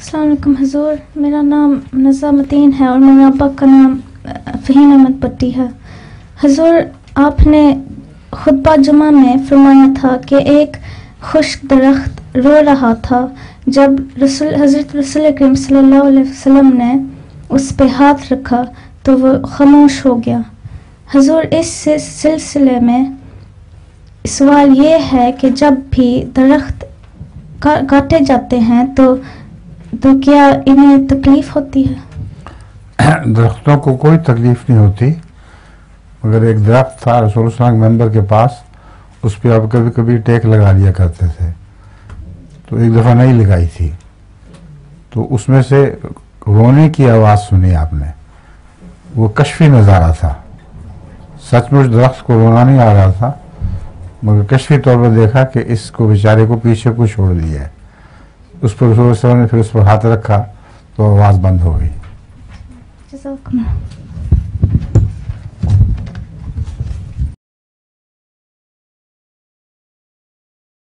अस्सलाम वालेकुम हुजूर, मेरा नाम नज़ामुद्दीन है और मेरे अब्बा का नाम फ़हीम अहमद भट्टी है। हुजूर, आपने खुतबा जुमा में फरमाया था कि एक खुश्क दरख्त रो रहा था जब हज़रत रसूल करीम सल्लल्लाहु अलैहि वसल्लम ने उस पे हाथ रखा तो वो खामोश हो गया। हुजूर, इस सिलसिले में सवाल ये है कि जब भी दरख्त काटे जाते हैं तो क्या इन्हें तकलीफ होती है? दरख्तों को कोई तकलीफ नहीं होती, मगर एक दरख्त था रसूल सल्लल्लाहु अलैहि वसल्लम मेंबर के पास, उस पर आप कभी कभी टेक लगा लिया करते थे, तो एक दफ़ा नहीं लगाई थी तो उसमें से रोने की आवाज़ सुनी आपने। वो कश्फी नज़ारा था, सचमुच दरख्त को रोना नहीं आ रहा था, मगर कश्फी तौर पर देखा कि इसको बेचारे को पीछे को छोड़ दिया है। उस पर रसूल सल्लल्लाहु अलैहि वसल्लम ने फिर उस पर हाथ रखा तो आवाज़ बंद हो गई। जज़ाकल्लाह।